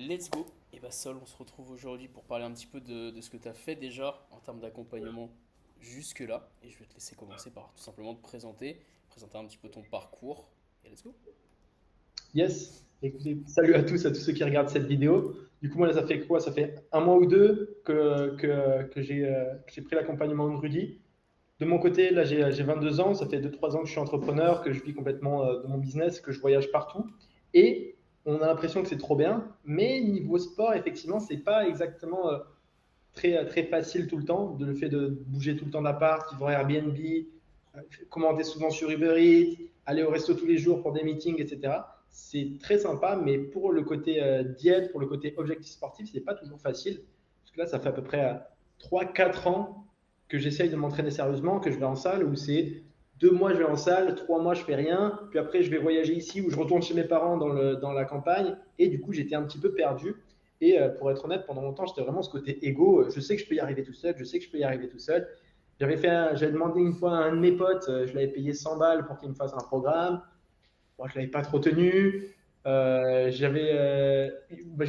Let's go! Et bah Sol, on se retrouve aujourd'hui pour parler un petit peu de ce que tu as fait déjà en termes d'accompagnement jusque-là. Et je vais te laisser commencer par tout simplement te présenter un petit peu ton parcours. Et let's go! Yes. Écoutez, salut à tous ceux qui regardent cette vidéo. Du coup, moi, là, ça fait quoi? Ça fait un mois ou deux que j'ai pris l'accompagnement de Rudy. De mon côté, là, j'ai 22 ans. Ça fait deux trois ans que je suis entrepreneur, que je vis complètement de mon business, que je voyage partout. Et on a l'impression que c'est trop bien. Mais niveau sport, effectivement, c'est pas exactement très facile tout le temps. Le fait de bouger tout le temps d'appart, vivre en Airbnb, commander souvent sur Uber Eats, aller au resto tous les jours pour des meetings, etc. C'est très sympa, mais pour le côté diète, pour le côté objectif sportif, c'est pas toujours facile. Parce que là, ça fait à peu près 3-4 ans que j'essaye de m'entraîner sérieusement, que je vais en salle, où c'est 2 mois je vais en salle, 3 mois je fais rien, puis après je vais voyager ici, où je retourne chez mes parents dans la campagne, et du coup j'étais un petit peu perdu. Et pour être honnête, pendant longtemps, j'étais vraiment ce côté égo. Je sais que je peux y arriver tout seul, je sais que je peux y arriver tout seul. J'avais demandé une fois à un de mes potes, je l'avais payé 100 balles pour qu'il me fasse un programme. Moi, je ne l'avais pas trop tenu. J'ai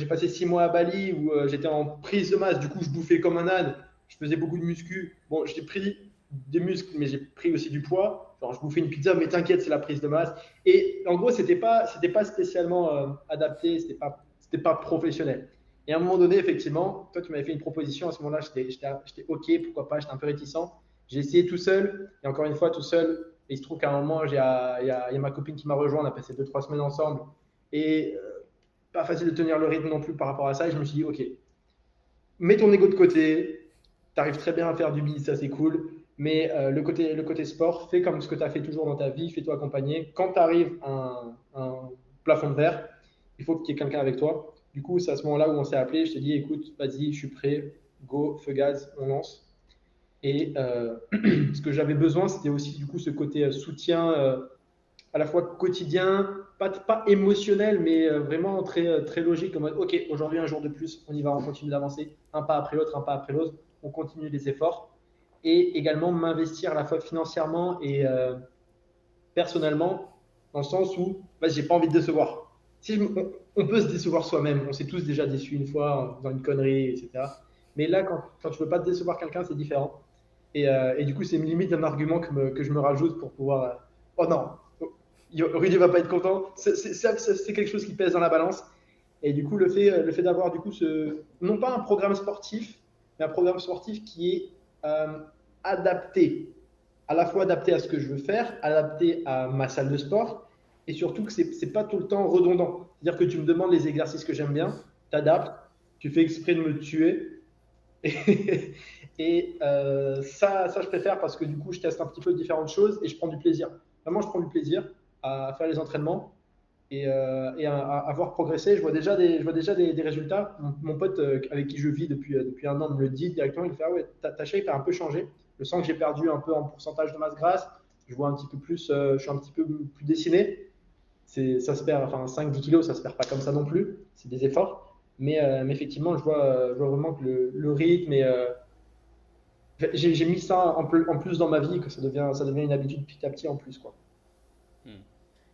passé 6 mois à Bali où j'étais en prise de masse. Du coup, je bouffais comme un âne. Je faisais beaucoup de muscu. Bon, j'ai pris des muscles, mais j'ai pris aussi du poids. Genre, je bouffais une pizza, mais t'inquiète, c'est la prise de masse. Et en gros, c'était pas spécialement adapté, c'était pas professionnel. Et à un moment donné, effectivement, toi, tu m'avais fait une proposition. À ce moment-là, j'étais OK, pourquoi pas, j'étais un peu réticent. J'ai essayé tout seul. Et encore une fois, tout seul, et il se trouve qu'à un moment, il y a ma copine qui m'a rejoint, on a passé 2-3 semaines ensemble. Et pas facile de tenir le rythme non plus par rapport à ça. Et je me suis dit, ok, mets ton ego de côté, tu arrives très bien à faire du bise, ça c'est cool. Mais le côté sport, fais comme ce que tu as fait toujours dans ta vie, fais-toi accompagner. Quand tu arrives à un plafond de verre, il faut qu'il y ait quelqu'un avec toi. Du coup, c'est à ce moment-là où on s'est appelé. Je t'ai dit, écoute, vas-y, je suis prêt, go, feu gaz, on lance. Et ce que j'avais besoin, c'était aussi du coup ce côté soutien à la fois quotidien, pas émotionnel, mais vraiment très logique. Comme ok, aujourd'hui un jour de plus, on y va, on continue d'avancer, un pas après l'autre, un pas après l'autre, on continue les efforts. Et également m'investir à la fois financièrement et personnellement, dans le sens où j'ai pas envie de décevoir. On peut se décevoir soi-même, on s'est tous déjà déçus une fois dans une connerie, etc. Mais là, quand tu veux pas décevoir quelqu'un, c'est différent. Et du coup, c'est limite un argument que je me rajoute pour pouvoir. Oh non, Rudy va pas être content. C'est quelque chose qui pèse dans la balance. Et du coup, le fait d'avoir du coup non pas un programme sportif, mais un programme sportif qui est adapté, à la fois adapté à ce que je veux faire, adapté à ma salle de sport, et surtout que c'est pas tout le temps redondant. C'est-à-dire que tu me demandes les exercices que j'aime bien, tu adaptes, tu fais exprès de me tuer, et ça, je préfère parce que du coup, je teste un petit peu différentes choses et je prends du plaisir. Vraiment, je prends du plaisir à faire les entraînements et à voir progresser. Je vois déjà des résultats. Mon pote avec qui je vis depuis un an me le dit directement. Il fait ah ouais, ta shape a un peu changé. Je sens que j'ai perdu un peu en pourcentage de masse grasse. Je vois un petit peu plus, je suis un petit peu plus dessiné. Ça se perd, enfin 5-10 kilos, ça se perd pas comme ça non plus. C'est des efforts. Mais effectivement, je vois vraiment que le rythme et j'ai mis ça en plus dans ma vie, que ça devient une habitude petit à petit en plus, quoi. Hmm,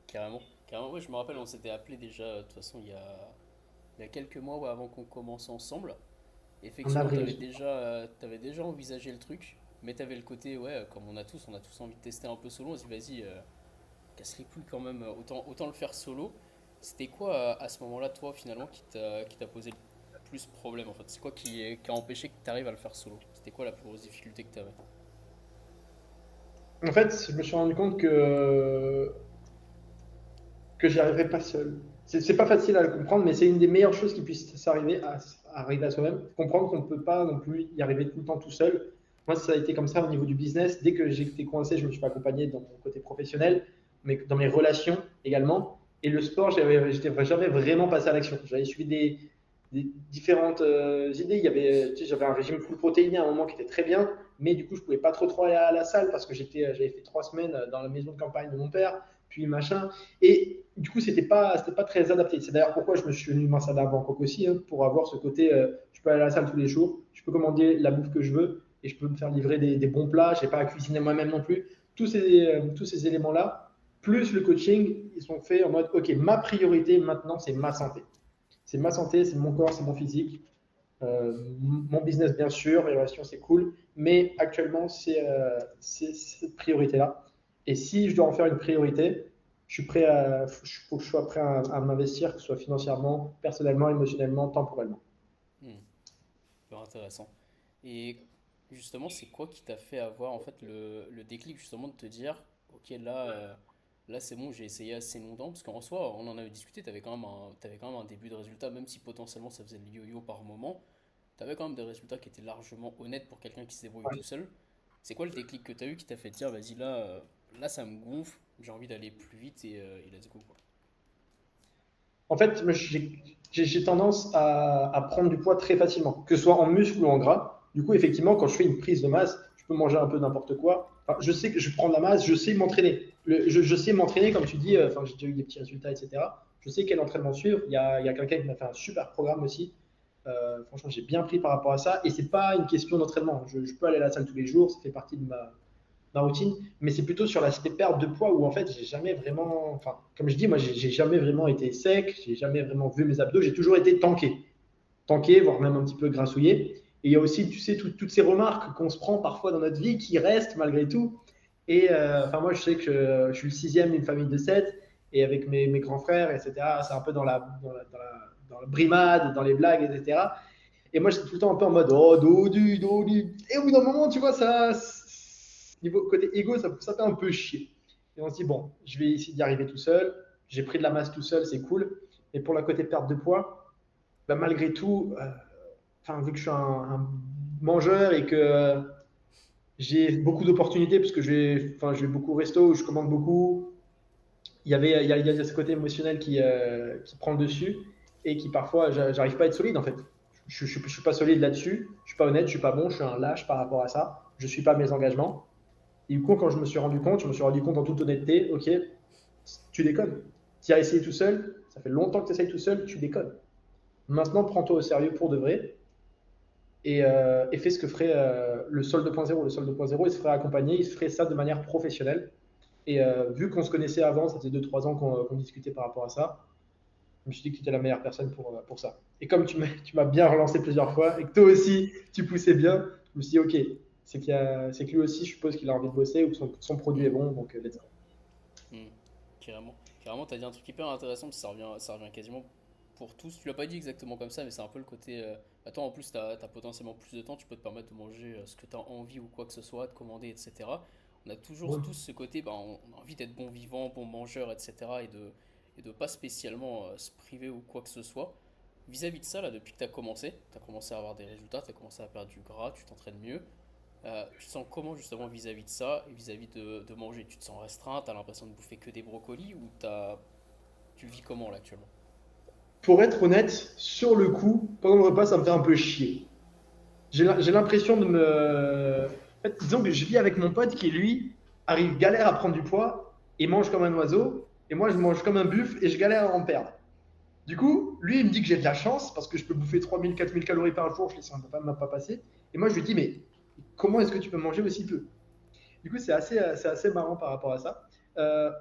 carrément. Carrément, ouais, je me rappelle, on s'était appelé déjà, de toute façon, il y a quelques mois ouais, avant qu'on commence ensemble. En Effectivement, avril. t'avais déjà envisagé le truc, mais t'avais le côté, ouais, comme on a tous envie de tester un peu solo. On se dit, vas-y, casse les couilles quand même, autant le faire solo. C'était quoi à ce moment-là, toi, finalement, qui t'a posé le plus problème en fait? C'est quoi qui a empêché que tu arrives à le faire solo? C'était quoi la plus grosse difficulté que tu avais? En fait, je me suis rendu compte que j'y arriverais pas seul. C'est pas facile à le comprendre, mais c'est une des meilleures choses qui puisse s'arriver à arriver à soi-même. Comprendre qu'on ne peut pas non plus y arriver tout le temps tout seul. Moi, ça a été comme ça au niveau du business. Dès que j'étais coincé, je ne me suis pas accompagné dans mon côté professionnel, mais dans mes relations également. Et le sport, j'étais jamais vraiment passé à l'action. J'avais suivi des différentes idées. J'avais un régime full protéiné à un moment qui était très bien, mais du coup, je pouvais pas trop aller à la salle parce que j'avais fait 3 semaines dans la maison de campagne de mon père, puis machin. Et du coup, c'était pas très adapté. C'est d'ailleurs pourquoi je me suis venu m'installer à Bangkok aussi, hein, pour avoir ce côté, je peux aller à la salle tous les jours, je peux commander la bouffe que je veux et je peux me faire livrer des bons plats. Je n'ai pas à cuisiner moi-même non plus. Tous ces éléments-là, plus le coaching, ils sont faits en mode, ok, ma priorité maintenant, c'est ma santé. C'est ma santé, c'est mon corps, c'est mon physique. Mon business, bien sûr, les relations, c'est cool. Mais actuellement, c'est cette priorité-là. Et si je dois en faire une priorité, faut que je sois prêt à m'investir, que ce soit financièrement, personnellement, émotionnellement, temporellement. Hmm, super intéressant. Et justement, c'est quoi qui t'a fait avoir en fait le déclic justement de te dire, ok, là c'est bon, j'ai essayé assez longtemps, parce qu'en soi, on en avait discuté, t'avais quand même un début de résultat, même si potentiellement ça faisait le yo-yo par moment, t'avais quand même des résultats qui étaient largement honnêtes pour quelqu'un qui se débrouille tout seul. C'est quoi le déclic que t'as eu qui t'a fait te dire, vas-y, là ça me gonfle, j'ai envie d'aller plus vite et let's go, quoi. En fait, moi, j'ai tendance à prendre du poids très facilement, que ce soit en muscle ou en gras. Du coup, effectivement, quand je fais une prise de masse, je peux manger un peu n'importe quoi. Enfin, je sais que je prends de la masse, je sais m'entraîner. Je sais m'entraîner, comme tu dis, enfin, j'ai déjà eu des petits résultats, etc. Je sais quel entraînement suivre. Il y a quelqu'un qui m'a fait un super programme aussi. Franchement, j'ai bien pris par rapport à ça. Et c'est pas une question d'entraînement. Je peux aller à la salle tous les jours, ça fait partie de ma routine, mais c'est plutôt sur l'aspect perte de poids où en fait j'ai jamais vraiment, enfin comme je dis, moi j'ai jamais vraiment été sec, j'ai jamais vraiment vu mes abdos, j'ai toujours été tanké, voire même un petit peu grassouillé. Et il y a aussi, tu sais, toutes ces remarques qu'on se prend parfois dans notre vie qui restent malgré tout. Et enfin moi je sais que je suis le sixième d'une famille de sept et avec mes grands frères, etc. C'est un peu dans la brimade, dans les blagues, etc. Et moi, j'étais tout le temps un peu en mode oh, dodu, dodu. Et au bout d'un moment, tu vois, niveau côté ego, ça fait un peu chier. Et on se dit, bon, je vais essayer d'y arriver tout seul. J'ai pris de la masse tout seul, c'est cool. Et pour la côté perte de poids, bah, malgré tout, vu que je suis un mangeur et que j'ai beaucoup d'opportunités, parce que je vais beaucoup au resto, je commande beaucoup, il y a ce côté émotionnel qui prend le dessus et qui parfois, j'arrive pas à être solide en fait. Je suis pas solide là-dessus, je suis pas honnête, je suis pas bon, je suis un lâche par rapport à ça, je suis pas mes engagements. Et du coup, quand je me suis rendu compte en toute honnêteté, ok, tu déconnes. Tu as essayé tout seul, ça fait longtemps que tu essayes tout seul, tu déconnes. Maintenant, prends-toi au sérieux pour de vrai et fais ce que ferait le Sol 2.0. Le Sol 2.0, il se ferait accompagner, il se ferait ça de manière professionnelle. Et vu qu'on se connaissait avant, ça faisait 2-3 ans qu'on discutait par rapport à ça, je me suis dit que tu étais la meilleure personne pour ça. Et comme tu m'as bien relancé plusieurs fois et que toi aussi, tu poussais bien, je me suis dit, ok, c'est que lui aussi, je suppose qu'il a envie de bosser ou que son produit est Hmm, bon, donc let's go. hmm, carrément. Carrément, t'as dit un truc hyper intéressant, parce que ça revient quasiment pour tous. Tu l'as pas dit exactement comme ça, mais c'est un peu le côté. Toi, en plus, t'as potentiellement plus de temps, tu peux te permettre de manger ce que t'as envie ou quoi que ce soit, de commander, etc. On a toujours Ouais. tous ce côté, on a envie d'être bon vivant, bon mangeur, etc. Et de pas spécialement se priver ou quoi que ce soit. Vis-à-vis de ça, là, depuis que tu as commencé à avoir des résultats, tu as commencé à perdre du gras, tu t'entraînes mieux. Tu te sens comment justement vis-à-vis de ça et vis-à-vis de manger? Tu te sens restreint, tu as l'impression de bouffer que des brocolis ou tu vis comment là actuellement? Pour être honnête, sur le coup, pendant le repas, ça me fait un peu chier. J'ai l'impression de me. En fait, disons que je vis avec mon pote qui, lui, arrive galère à prendre du poids et mange comme un oiseau. Et moi, je mange comme un buffle et je galère à en perdre. Du coup, lui, il me dit que j'ai de la chance parce que je peux bouffer 3000-4000 calories par jour, je les sens pas passer. Et moi, je lui dis, mais comment est-ce que tu peux manger aussi peu? Du coup, c'est assez marrant par rapport à ça. Euh,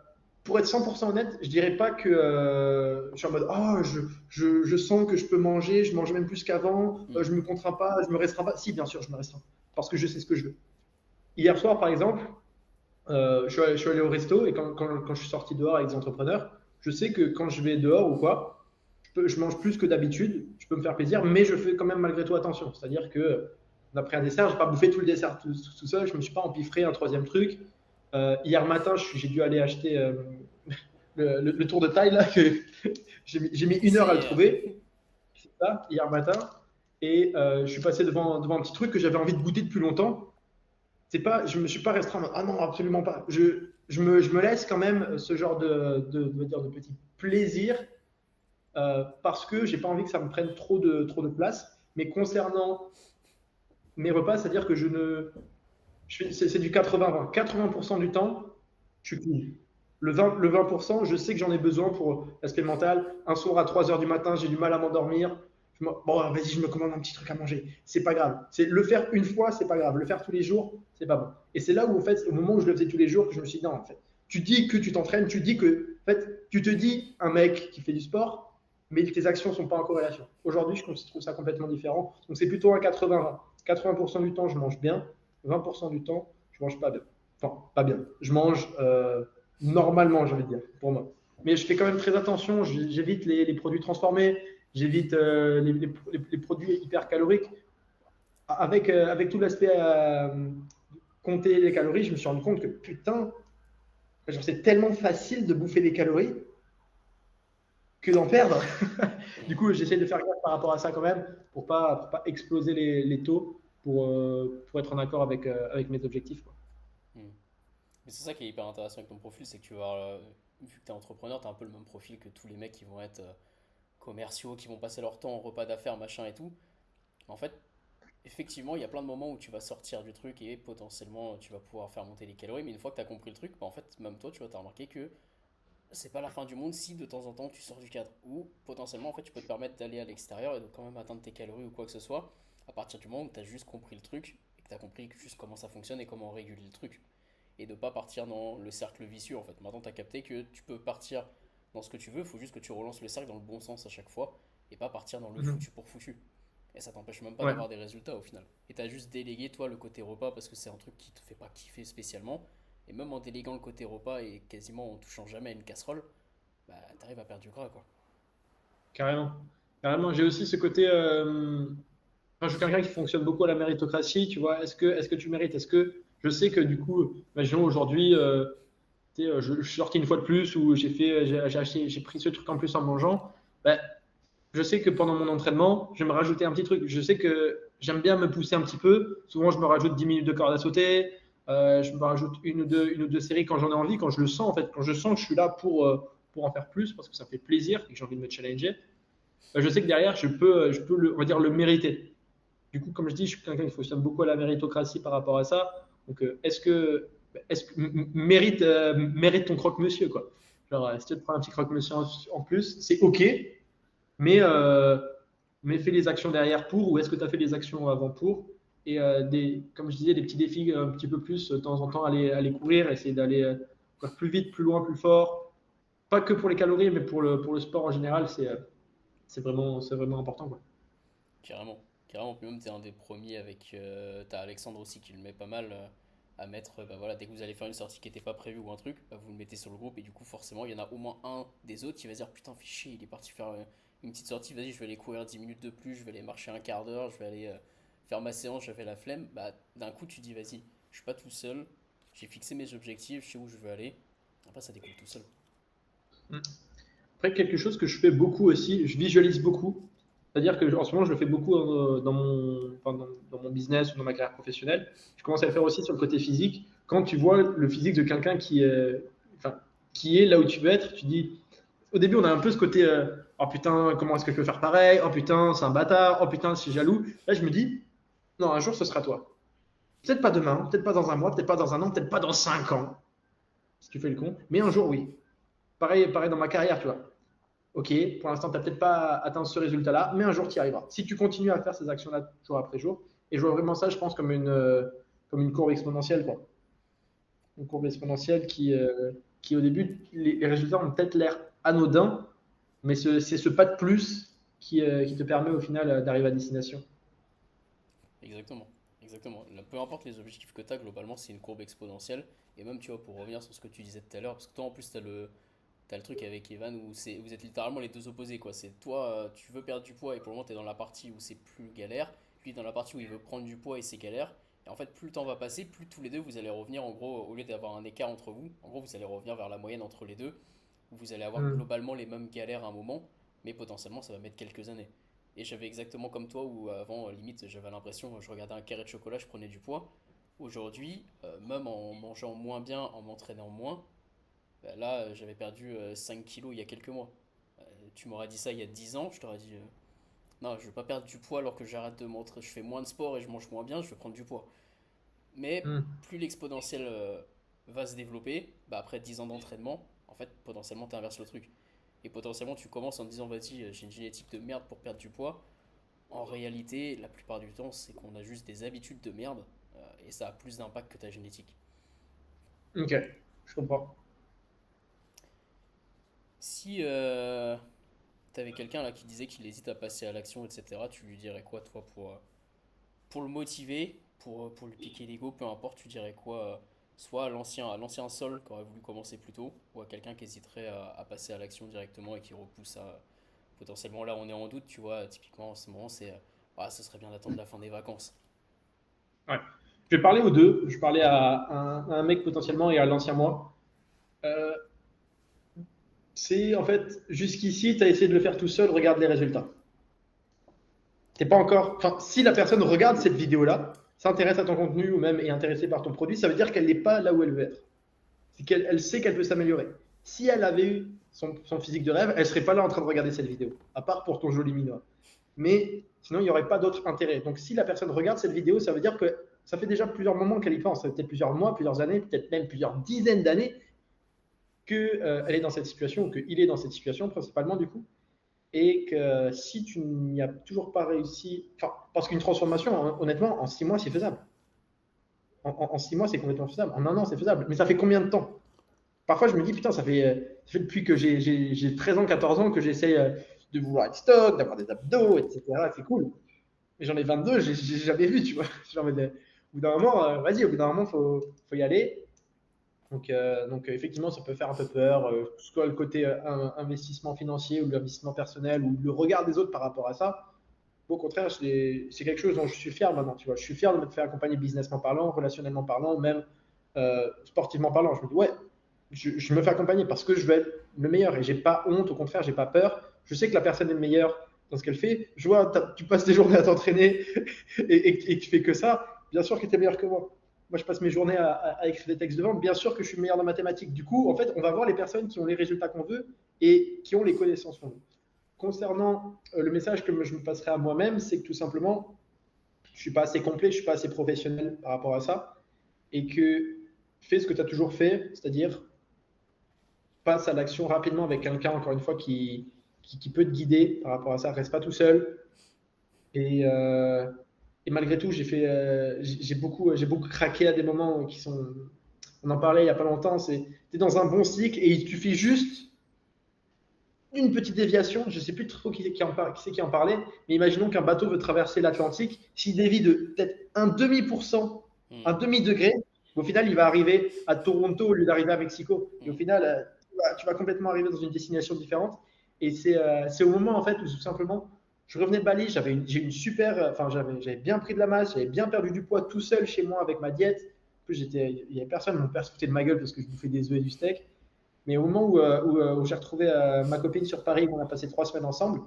pour être 100% honnête, je dirais pas que je suis en mode oh, je sens que je peux manger, je mange même plus qu'avant, Hmm. je me contrains pas, je me restreins pas. Si, bien sûr, je me restreins parce que je sais ce que je veux. Hier soir, par exemple, je suis allé au resto et quand je suis sorti dehors avec des entrepreneurs, je sais que quand je vais dehors ou quoi, je mange plus que d'habitude, je peux me faire plaisir, mais je fais quand même malgré tout attention. C'est-à-dire que on a pris un dessert, je n'ai pas bouffé tout le dessert tout seul, je ne me suis pas empiffré un troisième truc. Hier matin, j'ai dû aller acheter le tour de taille là, que j'ai mis 1 heure à le TCR. trouver, c'est ça, hier matin. Et je suis passé devant un petit truc que j'avais envie de goûter depuis longtemps. C'est pas, je me suis pas restreint. Ah non, absolument pas. Je me laisse quand même ce genre de petit plaisir parce que j'ai pas envie que ça me prenne trop de place. Mais concernant mes repas, c'est-à-dire que c'est du 80-20. 80% du temps, je suis clean. Le 20%, je sais que j'en ai besoin pour l'aspect mental. Un soir à 3 heures du matin, j'ai du mal à m'endormir. Bon, vas-y, je me commande un petit truc à manger. C'est pas grave. Le faire une fois, c'est pas grave. Le faire tous les jours, c'est pas bon. Et c'est là où, en fait, au moment où je le faisais tous les jours, que je me suis dit, non, en fait, tu dis que tu t'entraînes, tu dis que, en fait, tu te dis, un mec qui fait du sport, mais tes actions ne sont pas en corrélation. Aujourd'hui, je trouve ça complètement différent. Donc, c'est plutôt un 80-20. 80% du temps, je mange bien. 20% du temps, je mange pas bien. Enfin, pas bien. Je mange normalement, j'ai envie de dire, pour moi. Mais je fais quand même très attention. J'évite les produits transformés. J'évite les produits hyper caloriques. Avec tout l'aspect compter les calories, je me suis rendu compte que putain, genre, c'est tellement facile de bouffer des calories que d'en perdre. Du Hmm. coup, j'essaie de faire gaffe par rapport à ça quand même pour pas exploser les taux pour être en accord avec mes objectifs, quoi. Hmm. Mais c'est ça qui est hyper intéressant avec ton profil, c'est que tu vas, vu que tu es entrepreneur, tu as un peu le même profil que tous les mecs qui vont être commerciaux, qui vont passer leur temps en repas d'affaires, machin et tout. En fait, effectivement, il y a plein de moments où tu vas sortir du truc et potentiellement tu vas pouvoir faire monter les calories, mais une fois que tu as compris le truc, bah, en fait, même toi, tu vas t'as remarqué que c'est pas la fin du monde si de temps en temps tu sors du cadre. Ou potentiellement, en fait, tu peux te permettre d'aller à l'extérieur et de quand même atteindre tes calories ou quoi que ce soit, à partir du moment où tu as juste compris le truc et que tu as compris juste comment ça fonctionne et comment réguler le truc. Et de pas partir dans le cercle vicieux en fait. Maintenant, tu as capté que tu peux partir dans ce que tu veux, il faut juste que tu relances le cercle dans le bon sens à chaque fois et pas partir dans le Mhm. foutu pour foutu. Et ça t'empêche même pas Ouais, d'avoir des résultats au final. Et t'as juste délégué toi le côté repas parce que c'est un truc qui te fait pas kiffer spécialement. Et même en déléguant le côté repas et quasiment en touchant jamais à une casserole, bah t'arrives à perdre du gras quoi. carrément. Carrément, j'ai aussi ce côté. Enfin, je suis quelqu'un qui fonctionne beaucoup à la méritocratie, tu vois. Est-ce que tu mérites? Est-ce que je sais que du coup, imaginons aujourd'hui, tu sais, je suis sorti une fois de plus ou j'ai pris ce truc en plus en mangeant. Ben, je sais que pendant mon entraînement, je vais me rajouter un petit truc. Je sais que j'aime bien me pousser un petit peu. Souvent, je me rajoute 10 minutes de corde à sauter. Je me rajoute une ou deux séries quand j'en ai envie, quand je le sens en fait, quand je sens que je suis là pour en faire plus parce que ça me fait plaisir et que j'ai envie de me challenger. Je sais que derrière, je peux on va dire, le mériter. Du coup, comme je dis, je suis quelqu'un qui fonctionne beaucoup à la méritocratie par rapport à ça. Donc, mérite ton croque-monsieur, quoi. Genre, si tu te prends un petit croque-monsieur en plus, c'est OK, mais, euh, mais fais les actions derrière pour, ou est-ce que tu as fait les actions avant pour? Et comme je disais, des petits défis un petit peu plus de temps en temps, aller courir, essayer d'aller encore plus vite, plus loin, plus fort. Pas que pour les calories, mais pour le sport en général, c'est vraiment important, quoi. Carrément. Carrément, puis même t'es un des premiers avec. T'as Alexandre aussi qui le met pas mal à mettre. Bah voilà, dès que vous allez faire une sortie qui n'était pas prévue ou un truc, bah, vous le mettez sur le groupe et du coup, forcément, il y en a au moins un des autres qui va se dire putain, fais chier, il est parti faire une petite sortie, vas-y, je vais aller courir 10 minutes de plus, je vais aller marcher un quart d'heure, je vais aller faire ma séance, j'avais la flemme. Bah d'un coup, tu dis vas-y, je suis pas tout seul, j'ai fixé mes objectifs, je sais où je veux aller. Après, ça découle tout seul. Après, quelque chose que je fais beaucoup aussi, je visualise beaucoup. C'est-à-dire que en ce moment, je le fais beaucoup dans mon business ou dans ma carrière professionnelle. Je commence à le faire aussi sur le côté physique. Quand tu vois le physique de quelqu'un enfin, qui est là où tu veux être, tu dis. Au début, on a un peu ce côté oh putain, comment est-ce que je peux faire pareil? Oh putain, c'est un bâtard. Oh putain, je suis jaloux. Là, je me dis non, un jour, ce sera toi. Peut-être pas demain, peut-être pas dans un mois, peut-être pas dans un an, peut-être pas dans 5 ans, si tu fais le con. Mais un jour, oui. Pareil, pareil dans ma carrière, tu vois. Ok, pour l'instant, tu n'as peut-être pas atteint ce résultat-là, mais un jour, tu y arriveras. Si tu continues à faire ces actions-là jour après jour, et je vois vraiment ça, je pense, comme une courbe exponentielle, quoi. Une courbe exponentielle qui au début, les résultats ont peut-être l'air anodins, mais c'est ce pas de plus qui te permet au final d'arriver à destination. Exactement. Exactement. Peu importe les objectifs que tu as, globalement, c'est une courbe exponentielle. Et même, tu vois, pour revenir sur ce que tu disais tout à l'heure, parce que toi, en plus, t'as le truc avec Evan où vous êtes littéralement les deux opposés, quoi. C'est toi, tu veux perdre du poids et pour le moment, tu es dans la partie où c'est plus galère. Puis dans la partie où il veut prendre du poids et c'est galère. Et en fait, plus le temps va passer, plus tous les deux, vous allez revenir, en gros, au lieu d'avoir un écart entre vous, en gros, vous allez revenir vers la moyenne entre les deux, où vous allez avoir Hmm. globalement les mêmes galères à un moment, mais potentiellement, ça va mettre quelques années. Et j'avais exactement comme toi où avant, limite, j'avais l'impression, je regardais un carré de chocolat, je prenais du poids. Aujourd'hui, même en mangeant moins bien, en m'entraînant moins, bah là, j'avais perdu 5 kilos il y a quelques mois. Tu m'aurais dit ça il y a 10 ans, je t'aurais dit non, je veux pas perdre du poids alors que j'arrête de m'entraîner, je fais moins de sport et je mange moins bien, je vais prendre du poids. Mais Hmm. plus l'exponentiel va se développer, bah après 10 ans d'entraînement, en fait, potentiellement, tu inverses le truc. Et potentiellement, tu commences en te disant, vas-y, j'ai une génétique de merde pour perdre du poids. En réalité, la plupart du temps, c'est qu'on a juste des habitudes de merde et ça a plus d'impact que ta génétique. Ok, je comprends. Si t'avais quelqu'un là qui disait qu'il hésite à passer à l'action, etc. Tu lui dirais quoi, toi, pour le motiver, pour lui piquer l'ego, peu importe, tu dirais quoi, soit à l'ancien Sol qui aurait voulu commencer plus tôt, ou à quelqu'un qui hésiterait à passer à l'action directement et qui repousse ça. Potentiellement, là, on est en doute, tu vois, typiquement en ce moment, c'est ah, ce serait bien d'attendre la fin des vacances. Ouais. Je vais parler aux deux. Je parlais à un mec potentiellement et à l'ancien moi. Euh, c'est en fait, jusqu'ici, tu as essayé de le faire tout seul, regarde les résultats. T'es pas encore. Enfin, si la personne regarde cette vidéo-là, s'intéresse à ton contenu ou même est intéressée par ton produit, ça veut dire qu'elle n'est pas là où elle veut être. C'est qu'elle elle sait qu'elle peut s'améliorer. Si elle avait eu son physique de rêve, elle serait pas là en train de regarder cette vidéo, à part pour ton joli minois. Mais sinon, il n'y aurait pas d'autre intérêt. Donc, si la personne regarde cette vidéo, ça veut dire que ça fait déjà plusieurs moments qu'elle y pense. Ça fait peut-être plusieurs mois, plusieurs années, peut-être même plusieurs dizaines d'années qu'elle est dans cette situation ou qu'il est dans cette situation, principalement du coup. Et que si tu n'y as toujours pas réussi, enfin, parce qu'une transformation, honnêtement, en 6 mois, c'est faisable. En 6 mois, c'est complètement faisable. En un an, c'est faisable. Mais ça fait combien de temps? Parfois, je me dis, putain, ça fait depuis que j'ai 13 ans, 14 ans que j'essaie de vouloir être stock, d'avoir des abdos, etc. C'est cool. Mais j'en ai 22, j'ai jamais vu, tu vois. Genre, au bout d'un moment, vas-y, au bout d'un moment, faut y aller. Donc, effectivement, ça peut faire un peu peur, soit le côté investissement financier ou l'investissement personnel ou le regard des autres par rapport à ça. Au contraire, c'est quelque chose dont je suis fier maintenant. Tu vois, je suis fier de me faire accompagner businessment parlant, relationnellement parlant, même sportivement parlant. Je me dis, ouais, je me fais accompagner parce que je veux être le meilleur et j'ai pas honte, au contraire, j'ai pas peur. Je sais que la personne est le meilleure dans ce qu'elle fait. Je vois, tu passes tes journées à t'entraîner et tu fais que ça. Bien sûr que tu es meilleur que moi. Moi, je passe mes journées à écrire des textes de vente. Bien sûr que je suis meilleur en mathématiques. Du coup, en fait, on va voir les personnes qui ont les résultats qu'on veut et qui ont les connaissances qu'on veut. Concernant le message que je me passerai à moi-même, c'est que tout simplement, je ne suis pas assez complet, je ne suis pas assez professionnel par rapport à ça. Et que fais ce que tu as toujours fait, c'est-à-dire passe à l'action rapidement avec quelqu'un, encore une fois, qui peut te guider par rapport à ça. Reste pas tout seul. Et, euh, et malgré tout, j'ai beaucoup craqué à des moments qui sont. On en parlait il n'y a pas longtemps. Tu es dans un bon cycle et il suffit juste une petite déviation. Je ne sais plus trop qui c'est qui en parlait, mais imaginons qu'un bateau veut traverser l'Atlantique. S'il dévie de peut-être un demi%, un Hmm, demi-degré, au final, il va arriver à Toronto au lieu d'arriver à Mexico. Et au hmm. final, tu vas complètement arriver dans une destination différente. Et c'est au moment en fait où tout simplement je revenais de Bali, j'ai une super, enfin j'avais bien pris de la masse, j'avais bien perdu du poids tout seul chez moi avec ma diète. En plus, il n'y avait personne, mon père se foutait de ma gueule parce que je bouffais des œufs et du steak. Mais au moment où j'ai retrouvé ma copine sur Paris, où on a passé 3 semaines ensemble,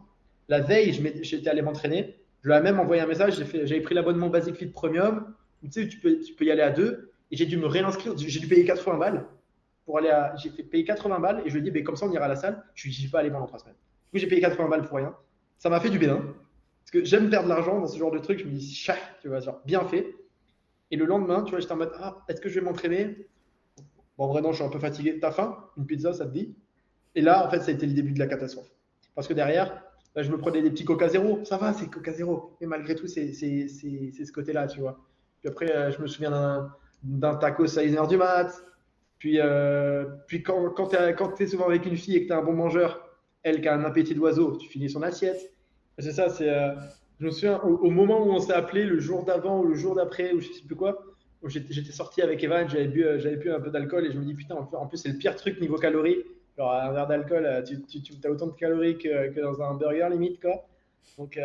la veille, j'étais allé m'entraîner. Je lui ai même envoyé un message. J'avais pris l'abonnement Basic Fit Premium. Tu sais, tu peux y aller à deux. Et j'ai dû me réinscrire. J'ai dû payer 80 balles pour aller à. J'ai fait payer 80 balles et je lui ai dit, ben, comme ça, on ira à la salle. Je lui ai dit, je vais pas aller pendant 3 semaines. Du coup, j'ai payé 80 balles pour rien. Ça m'a fait du bien. Parce que j'aime perdre de l'argent dans ce genre de truc. Je me dis, chac, tu vois, genre, bien fait. Et le lendemain, tu vois, j'étais en mode, ah, est-ce que je vais m'entraîner? Bon, vraiment, je suis un peu fatigué. T'as faim? Une pizza, ça te dit? Et là, en fait, ça a été le début de la catastrophe. Parce que derrière, bah, je me prenais des petits Coca Zéro. Ça va, c'est Coca Zéro. Mais malgré tout, c'est ce côté-là, tu vois. Puis après, je me souviens d'un tacos à 1h du mat. Puis quand tu es souvent avec une fille et que tu es un bon mangeur, elle qui a un appétit d'oiseau, tu finis son assiette. C'est ça, je me souviens au moment où on s'est appelé, le jour d'avant ou le jour d'après, ou je sais plus quoi, où j'étais sorti avec Evan, j'avais bu un peu d'alcool et je me dis putain, en plus c'est le pire truc niveau calories. Genre un verre d'alcool, tu as autant de calories que dans un burger limite quoi. Donc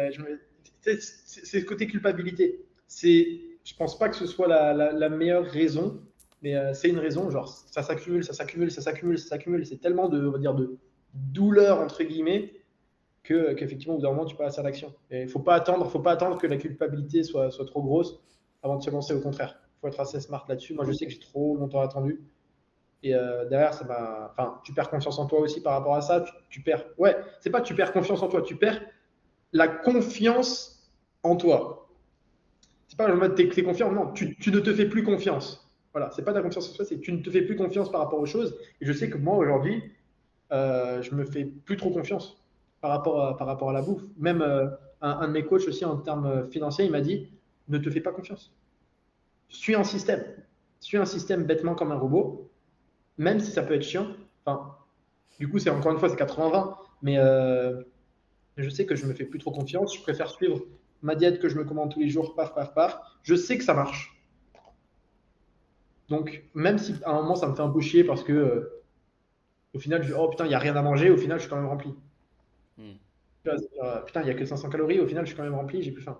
c'est ce côté culpabilité. Je pense pas que ce soit la meilleure raison, mais c'est une raison. Genre ça s'accumule, ça s'accumule, ça s'accumule, ça s'accumule. C'est tellement on va dire de douleur entre guillemets qu'effectivement au bout d'un moment tu passes à l'action. Il faut pas attendre que la culpabilité soit trop grosse avant de se lancer. Au contraire, il faut être assez smart là-dessus. Moi je sais que j'ai trop longtemps attendu. Et derrière, enfin, tu perds confiance en toi aussi par rapport à ça. Tu perds. Ouais, c'est pas que tu perds confiance en toi, tu perds la confiance en toi. C'est pas le mode t'es confiant, non, tu ne te fais plus confiance. Voilà, c'est pas ta confiance en toi, c'est que tu ne te fais plus confiance par rapport aux choses. Et je sais que moi aujourd'hui, je me fais plus trop confiance par rapport à la bouffe. Même un de mes coachs aussi en termes financiers, il m'a dit ne te fais pas confiance. Suis un système. Suis un système bêtement comme un robot, même si ça peut être chiant. Enfin, du coup, c'est encore une fois, c'est 80-20. Mais Je sais que je me fais plus trop confiance. Je préfère suivre ma diète que je me commande tous les jours, paf, paf, paf. Je sais que ça marche. Donc, même si à un moment ça me fait un peu chier parce que au final, oh putain, il n'y a rien à manger, au final, je suis quand même rempli. Hmm. Putain, il n'y a que 500 calories, au final, je suis quand même rempli, j'ai plus faim.